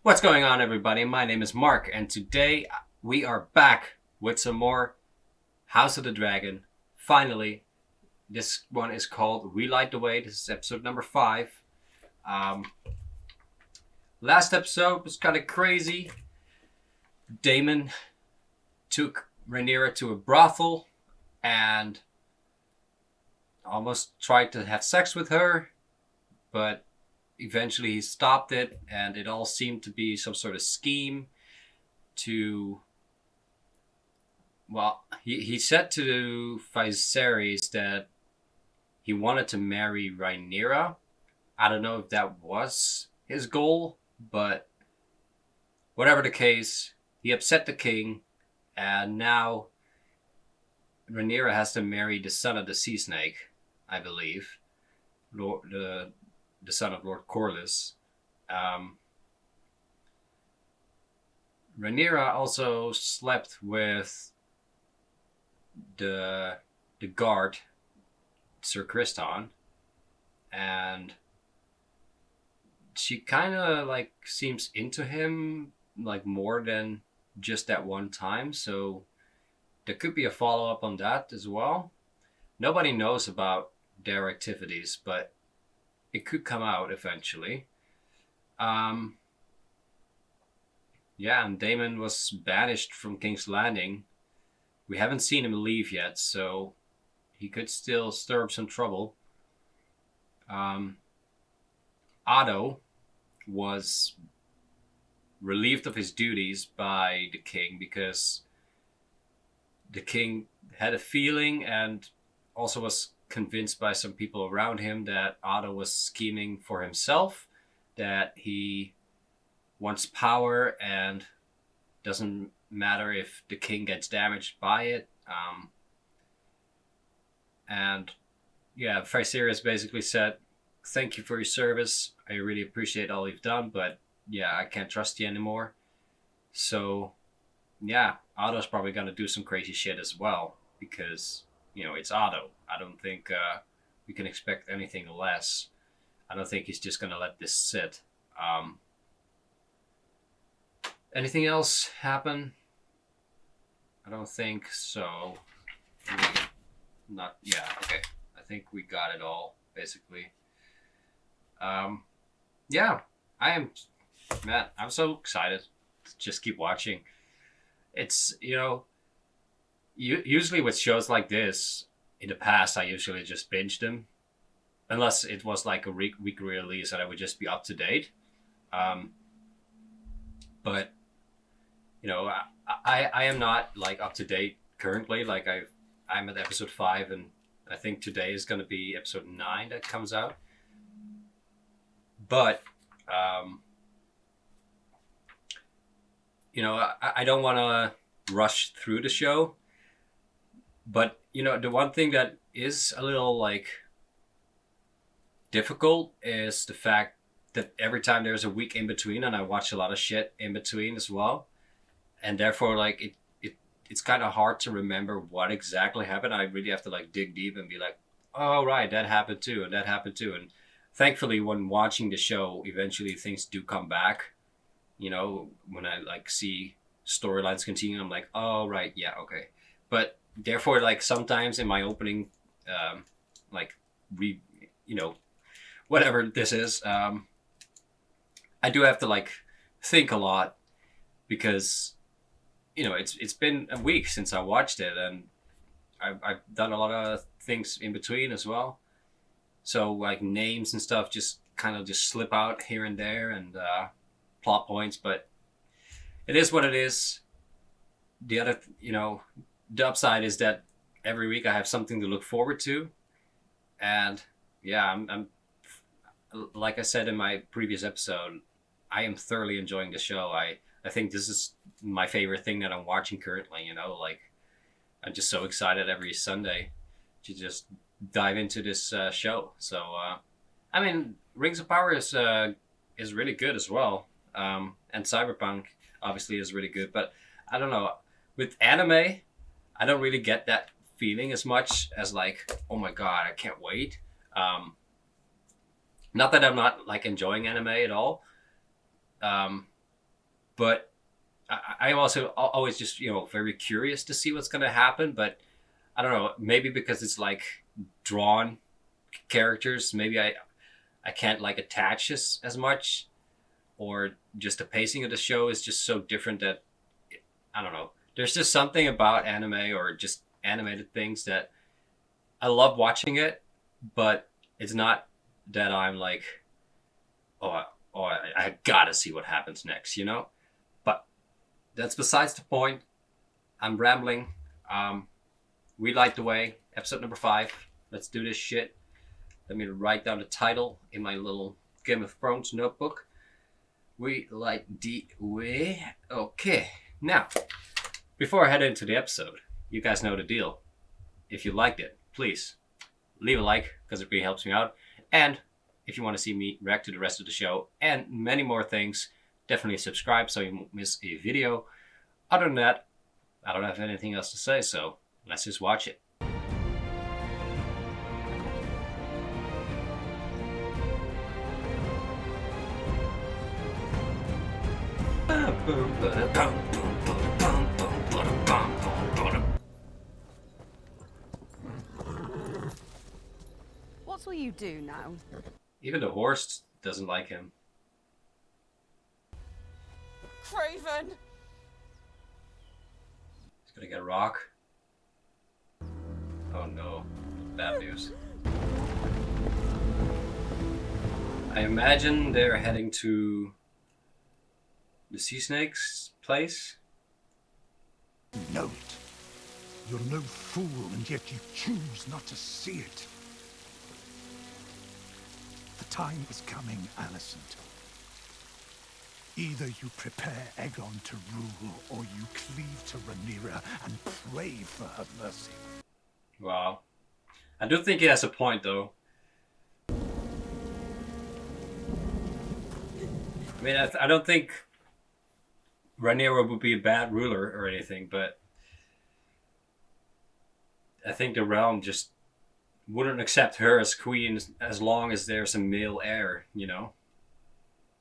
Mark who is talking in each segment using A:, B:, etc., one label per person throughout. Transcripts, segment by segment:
A: What's going on, everybody? My name is Mark, and today we are back with some more House of the Dragon. Finally, this one is called Relight the Way. This is episode number 5. Um, Last episode was kind of crazy. Daemon took Rhaenyra to a brothel and almost tried to have sex with her, but eventually he stopped it, and it all seemed to be some sort of scheme to... Well, he said to Viserys that he wanted to marry Rhaenyra. I don't know if that was his goal, but whatever the case, he upset the king, and now Rhaenyra has to marry the son of the sea snake, I believe, the son of Lord Corlys. Rhaenyra also slept with the guard, Sir Criston, and she kind of like seems into him like more than just that one time. So there could be a follow up on that as well. Nobody knows about their activities, but it could come out eventually. Um, yeah, and Daemon was banished from King's Landing. We haven't seen him leave yet, so he could still stir up some trouble. Um, Otto was relieved of his duties by the king because the king had a feeling and also was convinced by some people around him that Otto was scheming for himself, that he wants power and doesn't matter if the king gets damaged by it. And yeah, Viserys basically said, "Thank you for your service. I really appreciate all you've done, but yeah, I can't trust you anymore." So yeah, Otto's probably gonna do some crazy shit as well because it's Otto. I don't think we can expect anything less. I don't think he's just gonna let this sit. Anything else happen? I don't think so. Not yeah. Okay, I think we got it all basically. Yeah, I am. Man, I'm so excited to just keep watching. It's usually with shows like this, in the past, I usually just binge them, unless it was like a week release and I would just be up to date. Um, but I am not like up to date currently. Like I'm at episode 5, and I think today is going to be episode 9 that comes out. But I don't want to rush through the show. But the one thing that is a little like difficult is the fact that every time there's a week in between, and I watch a lot of shit in between as well, and therefore like it's kind of hard to remember what exactly happened. I really have to like dig deep and be like, oh right, that happened too, and that happened too. And thankfully, when watching the show, eventually things do come back. When I like see storylines continue, I'm like, oh right, yeah, okay. But therefore, like sometimes in my opening, like whatever this is, I do have to like think a lot because it's been a week since I watched it, and I've done a lot of things in between as well. So like names and stuff just kind of just slip out here and there, and plot points, but it is what it is. The other, the upside is that every week I have something to look forward to, and yeah, I'm like I said in my previous episode, I am thoroughly enjoying the show. I think this is my favorite thing that I'm watching currently. Like I'm just so excited every Sunday to just dive into this show. So I mean, Rings of Power is really good as well, and Cyberpunk obviously is really good. But I don't know, with anime, I don't really get that feeling as much as like, oh my god, I can't wait. Not that I'm not like enjoying anime at all. but I'm also always just, very curious to see what's going to happen. But I don't know, maybe because it's like drawn characters, maybe I can't like attach as much, or just the pacing of the show is just so different that I don't know. There's just something about anime or just animated things that I love watching it, but it's not that I'm like, I gotta see what happens next, But that's besides the point. I'm rambling. We Light the Way, episode number 5. Let's do this shit. Let me write down the title in my little Game of Thrones notebook. We Light the Way. Okay, now, before I head into the episode, you guys know the deal. If you liked it, please leave a like, because it really helps me out. And if you want to see me react to the rest of the show and many more things, definitely subscribe so you won't miss a video. Other than that, I don't have anything else to say, so let's just watch it.
B: What will you do now?
A: Even the horse doesn't like him.
B: Craven!
A: He's gonna get a rock. Oh no. Bad news. I imagine they're heading to the sea snake's place.
C: Know it. You're no fool, and yet you choose not to see it. The time is coming, Alicent. Either you prepare Aegon to rule, or you cleave to Rhaenyra and pray for her mercy.
A: Wow. I do think he has a point, though. I mean, I don't think Rhaenyra would be a bad ruler or anything, but I think the realm just wouldn't accept her as queen as long as there's a male heir,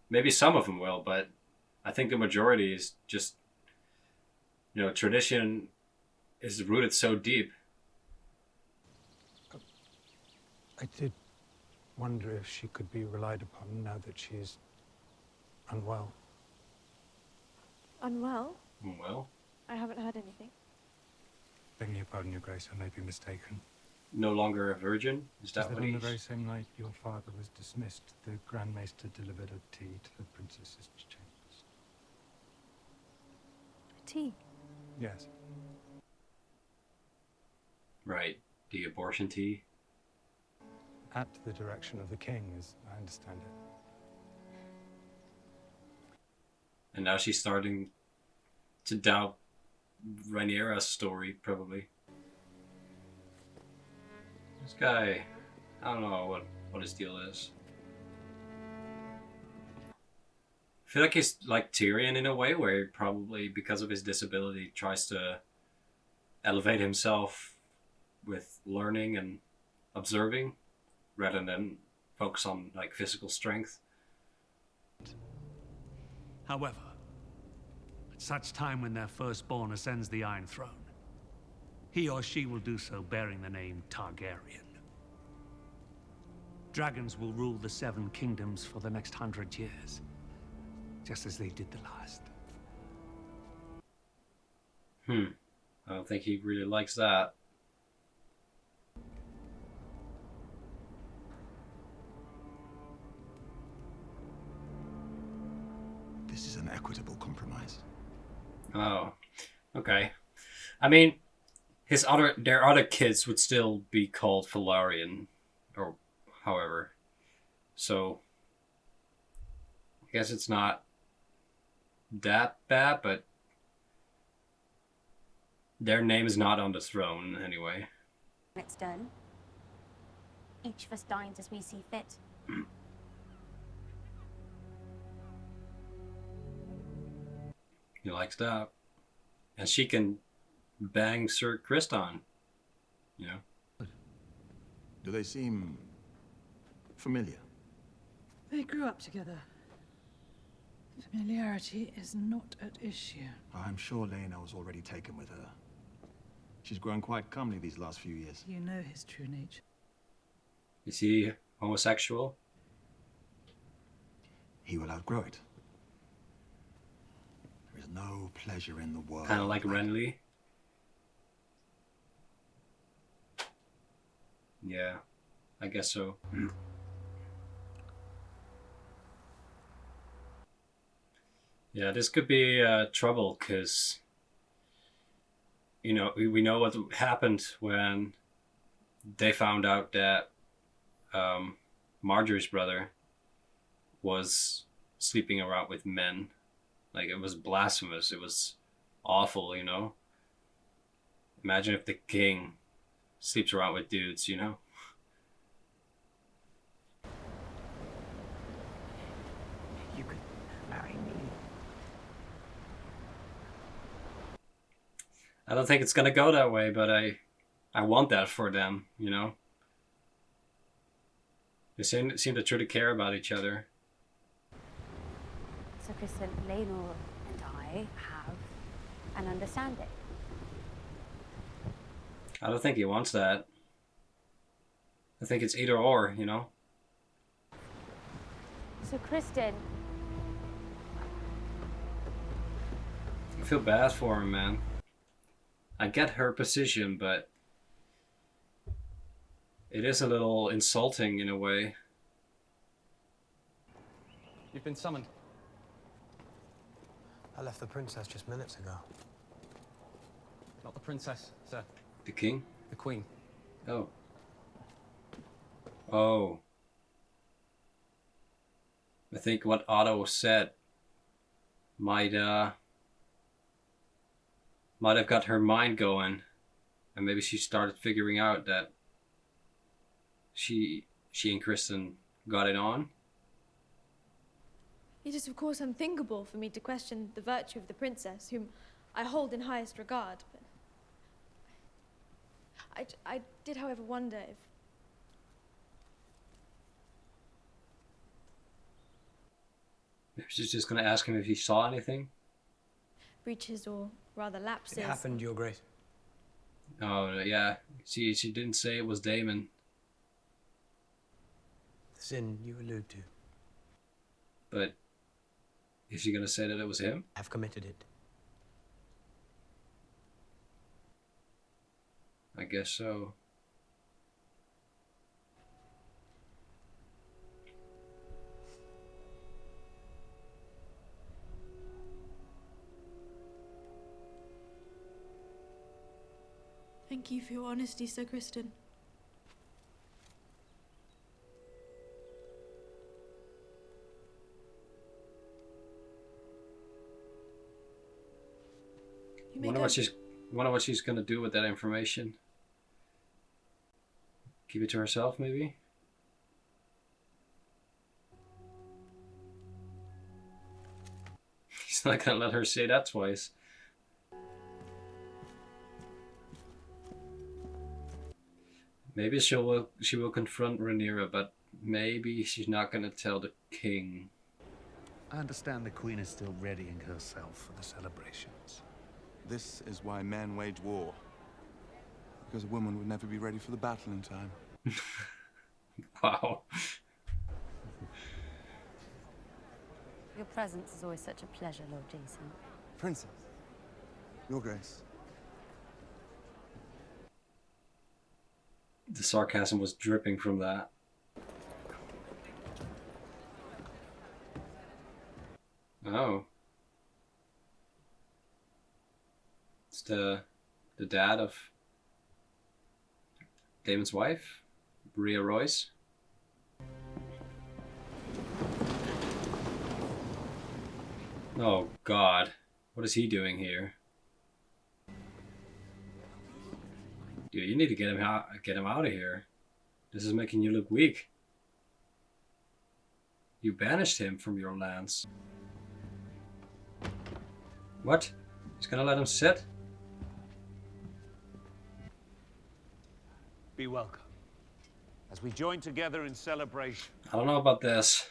A: Maybe some of them will, but I think the majority is just, tradition is rooted so deep.
D: I did wonder if she could be relied upon now that she's unwell.
E: Unwell?
A: Well,
E: I haven't heard anything.
D: Begging your pardon, Your Grace, I may be mistaken.
A: no longer a virgin? Is that what
D: on the
A: he's...
D: very same night your father was dismissed, the Grand Maester delivered a tea to the princess's chambers?
E: Tea?
D: Yes.
A: Right, the abortion tea.
D: At the direction of the king, as I understand it.
A: And now she's starting to doubt Rhaenyra's story, probably. This guy, I don't know what his deal is. I feel like he's like Tyrion in a way, where he probably, because of his disability, tries to elevate himself with learning and observing, rather than focus on like physical strength.
F: However, at such time when their firstborn ascends the Iron Throne, he or she will do so bearing the name Targaryen. Dragons will rule the Seven Kingdoms for the next 100 years, just as they did the last.
A: I don't think he really likes that.
C: This is an equitable compromise.
A: Oh, okay. I mean, their other kids would still be called Velaryon, or however. So, I guess it's not that bad, but their name is not on the throne anyway.
G: It's done. Each of us dines as we see fit.
A: He likes that. And she can bang Sir Criston. You know?
C: Do they seem familiar?
B: They grew up together.
E: Familiarity is not at issue.
H: I'm sure Lena was already taken with her. She's grown quite comely these last few years.
E: You know his true nature.
A: Is he homosexual?
H: He will outgrow it. There is no pleasure in the world.
A: Kind of like Renly. Yeah, I guess so. Yeah, this could be trouble because, you know, we know what happened when they found out that Marjorie's brother was sleeping around with men. Like, it was blasphemous. It was awful, you know? Imagine if the king sleeps around with dudes, you know?
D: You could marry me.
A: I don't think it's gonna go that way, but I want that for them, you know? They seem to truly care about each other.
G: So, Criston, Lenor and I have an understanding.
A: I don't think he wants that. I think it's either or, you know?
G: So, Criston,
A: I feel bad for him, man. I get her position, but it is a little insulting in a way.
I: You've been summoned.
J: I left the princess just minutes ago.
I: Not the princess, sir.
A: The king?
I: The queen.
A: Oh. Oh. I think what Otto said might have got her mind going, and maybe she started figuring out that she and Criston got it on.
K: It is of course unthinkable for me to question the virtue of the princess, whom I hold in highest regard, but I did, however, wonder if...
A: Maybe she's just gonna ask him if he saw anything.
K: breaches or rather lapses...
J: It happened, Your Grace.
A: Oh, yeah. She didn't say it was Damon.
J: The sin you allude to.
A: But is she gonna say that it was him?
J: I've committed it.
A: I guess so.
K: Thank you for your honesty, Sir Criston.
A: Wonder what she's gonna do with that information. Keep it to herself, maybe? He's not gonna let her say that twice. Maybe she will confront Rhaenyra, but maybe she's not gonna tell the king.
F: I understand the queen is still readying herself for the celebrations.
L: This is why men wage war. Because a woman would never be ready for the battle in time.
A: Wow.
G: your presence is always such a pleasure, Lord Jason.
L: Princess, Your Grace.
A: The sarcasm was dripping from that. Oh. It's the dad of Damon's wife, Bria Royce. Oh God, what is he doing here? Dude, you need to get him out of here. This is making you look weak. You banished him from your lands. What? He's gonna let him sit?
F: Be welcome. As we join together in celebration.
A: I don't know about this.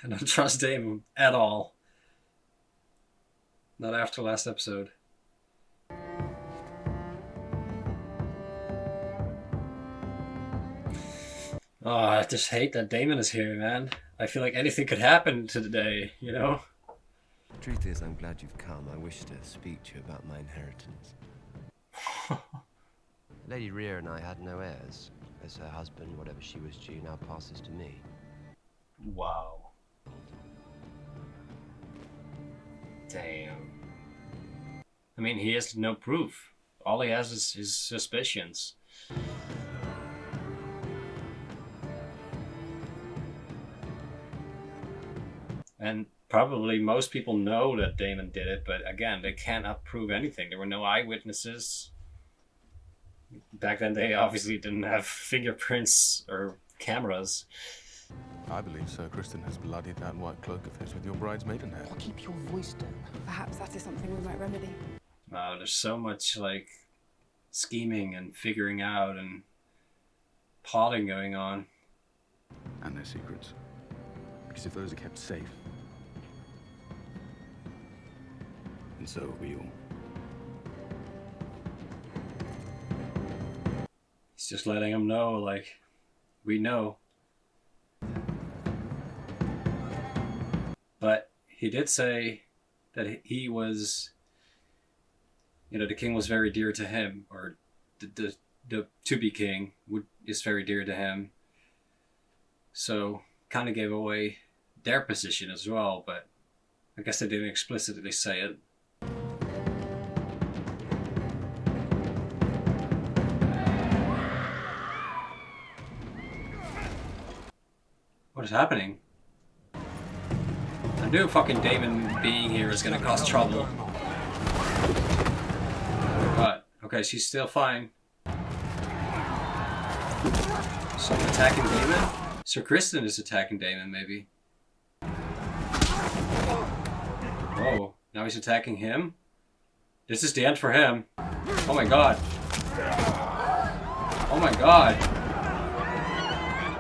A: I don't trust Damon at all. Not after last episode. Oh, I just hate that Damon is here, man. I feel like anything could happen today, you know?
M: Truth is, I'm glad you've come. I wish to speak to you about my inheritance. Lady Rhea and I had no heirs, as her husband, whatever she was due, now passes to me.
A: Wow. Damn. I mean, he has no proof. All he has is his suspicions. And probably most people know that Damon did it, but again, they cannot prove anything. There were no eyewitnesses. Back then, they obviously didn't have fingerprints or cameras.
L: I believe Sir Criston has bloodied that white cloak of his with your bride's maidenhair.
B: Oh, keep your voice down. Perhaps that is something we might remedy.
A: There's so much, like, scheming and figuring out and plotting going on.
L: And their secrets. Because if those are kept safe, and so are we all.
A: He's just letting them know, like, we know. But he did say that he was, you know, the king was very dear to him, or the to-be king is very dear to him. So, kind of gave away their position as well, but I guess they didn't explicitly say it. What is happening? I knew fucking Damon being here is gonna cause trouble. But, okay, she's still fine. Someone attacking Damon? Sir Criston is attacking Damon, maybe. Whoa, now he's attacking him? This is the end for him. Oh my god. Oh my god.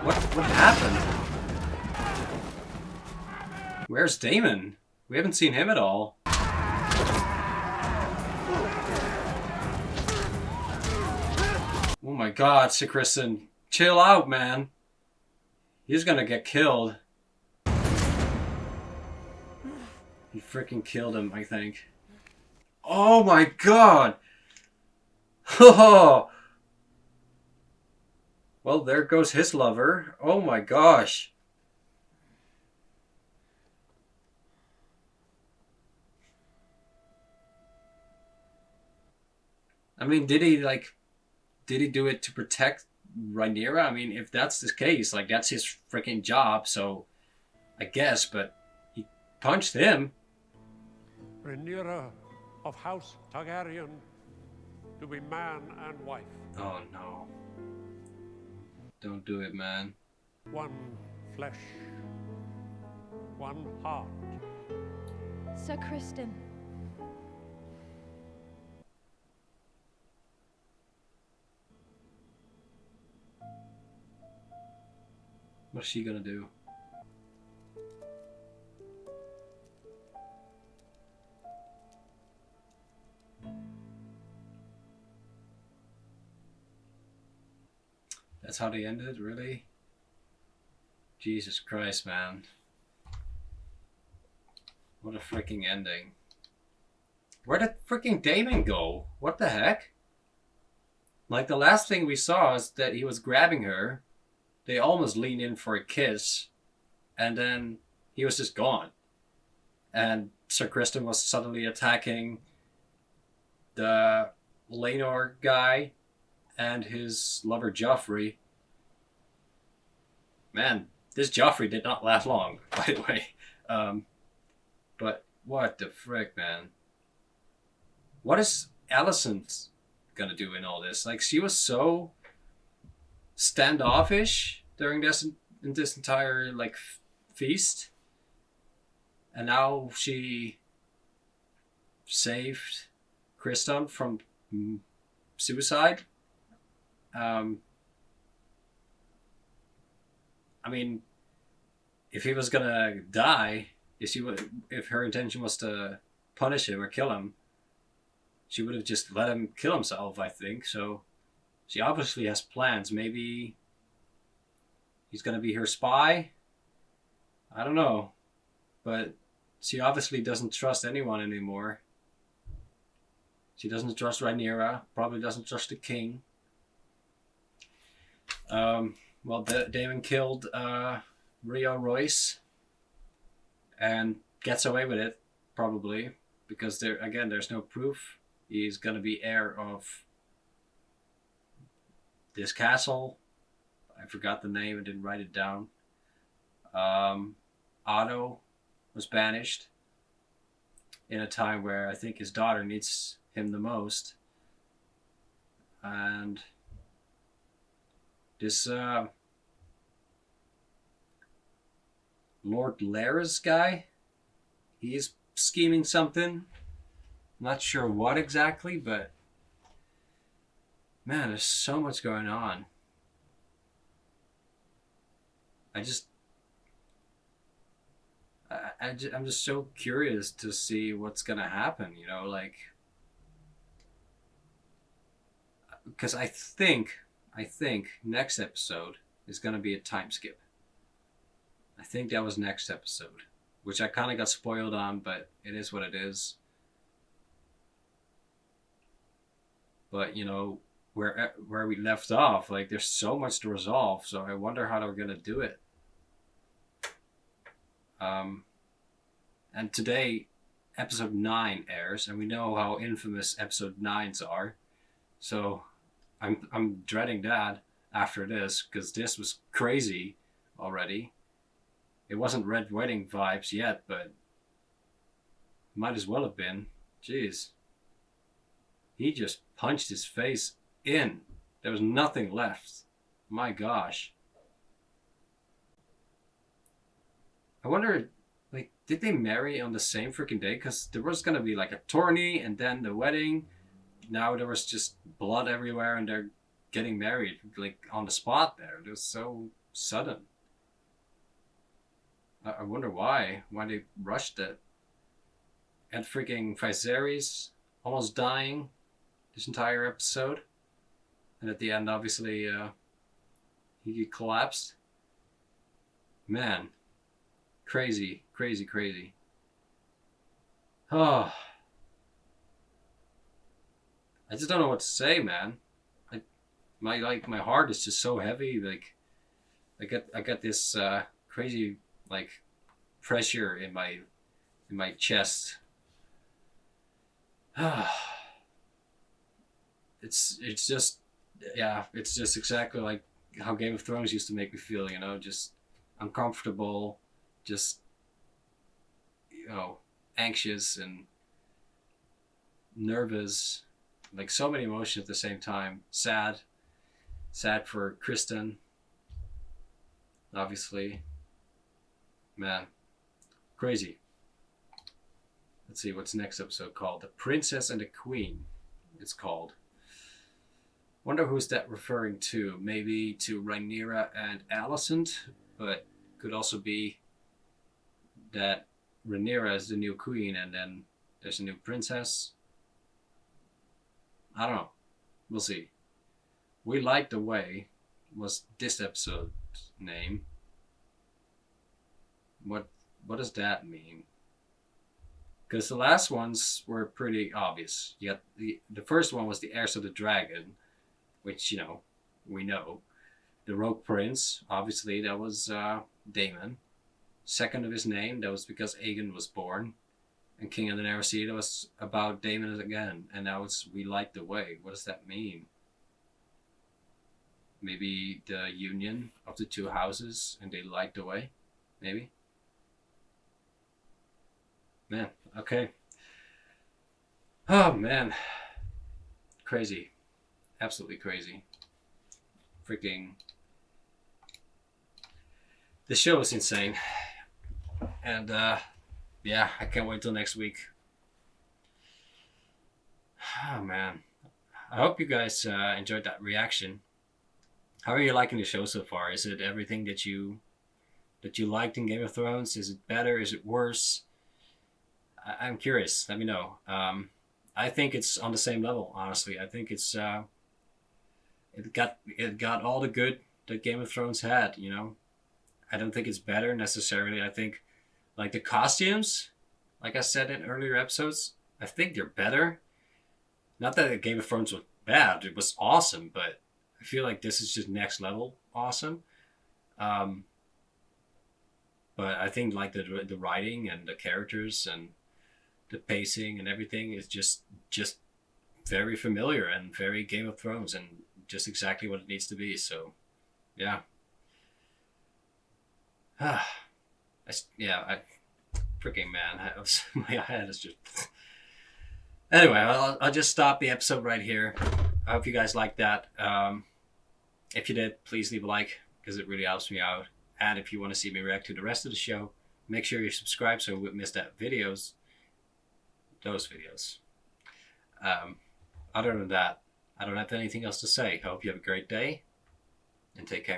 A: What happened? Where's Damon? We haven't seen him at all. Oh my god, Sir Criston. Chill out, man. He's gonna get killed. He freaking killed him, I think. Oh my god! Oh! Well, there goes his lover. Oh my gosh. I mean, did he do it to protect Rhaenyra? I mean, if that's the case, like, that's his freaking job, so I guess, but he punched him.
N: Rhaenyra of House Targaryen to be man and wife.
A: Oh no. Don't do it, man.
N: One flesh, one heart.
K: Sir Criston.
A: What's she gonna do? That's how they ended, really? Jesus Christ, man. What a freaking ending. Where did freaking Damon go? What the heck? Like, the last thing we saw is that he was grabbing her. They almost leaned in for a kiss. And then he was just gone. And Sir Criston was suddenly attacking the Laenor guy and his lover Joffrey. Man, this Joffrey did not last long, by the way. But what the frick, man? What is Alicent gonna do in all this? Like, she was so standoffish during this entire, like, feast. And now she saved Criston from suicide. I mean, if he was gonna die, if her intention was to punish him or kill him, she would have just let him kill himself, I think. So she obviously has plans. Maybe he's gonna be her spy. I don't know. But she obviously doesn't trust anyone anymore. She doesn't trust Rhaenyra. Probably doesn't trust the king. Well, Daemon killed Rio Royce and gets away with it, probably, because there's no proof. He's gonna be heir of this castle. I forgot the name. I didn't write it down. Otto was banished in a time where I think his daughter needs him the most. And this Lord Laris guy, he's scheming something. Not sure what exactly, but man, there's so much going on. I'm just so curious to see what's gonna happen, you know, like, because I think next episode is gonna be a time skip. I think that was next episode, which I kind of got spoiled on, but it is what it is. But you know, where we left off, like, there's so much to resolve, so I wonder how they're gonna do it. And today, episode 9 airs, and we know how infamous episode 9s are. So I'm dreading that after this, because this was crazy already. It wasn't Red Wedding vibes yet, but might as well have been. Jeez. He just punched his face in. There was nothing left. My gosh. I wonder, like, did they marry on the same freaking day? Because there was going to be like a tourney and then the wedding. Now there was just blood everywhere and they're getting married, like, on the spot there. It was so sudden. I wonder why they rushed it. And freaking Viserys almost dying this entire episode. And at the end, obviously, he collapsed. Man. Crazy, crazy, crazy. Oh. I just don't know what to say, man. My heart is just so heavy. Like, I get this crazy, like, pressure in my chest. It's just, yeah, it's just exactly like how Game of Thrones used to make me feel, you know, just uncomfortable, just, you know, anxious and nervous, like so many emotions at the same time. Sad for Criston, obviously. Man, crazy. Let's see, what's next episode called? The Princess and the Queen, it's called. Wonder who's that referring to? Maybe to Rhaenyra and Alicent, but could also be that Rhaenyra is the new queen and then there's a new princess. I don't know. We'll see. We Like the Way was this episode's name. What does that mean? Because the last ones were pretty obvious. You got the first one was the Heirs of the Dragon, which, you know, we know. The Rogue Prince, obviously, that was Daemon. Second of his name, that was because Aegon was born. And King of the Narrow Sea, that was about Daemon again. And now it's We Like the Way. What does that mean? Maybe the union of the two houses and they like the way? Maybe? Man, okay. Oh, man. Crazy. Absolutely crazy. Freaking... The show is insane. And, yeah, I can't wait till next week. Oh, man. I hope you guys enjoyed that reaction. How are you liking the show so far? Is it everything that you that you liked in Game of Thrones? Is it better? Is it worse? I'm curious. Let me know. I think it's on the same level, honestly. I think it's it got all the good that Game of Thrones had, you know. I don't think it's better necessarily. I think like the costumes, like I said in earlier episodes, I think they're better. Not that Game of Thrones was bad, it was awesome, but I feel like this is just next level awesome. But I think like the writing and the characters and the pacing and everything is just very familiar and very Game of Thrones and just exactly what it needs to be. So, yeah. Freaking man, my head is just. Anyway, I'll just stop the episode right here. I hope you guys liked that. If you did, please leave a like because it really helps me out. And if you want to see me react to the rest of the show, make sure you subscribe so you won't miss those videos. Other than that, I don't have anything else to say. I hope you have a great day and take care.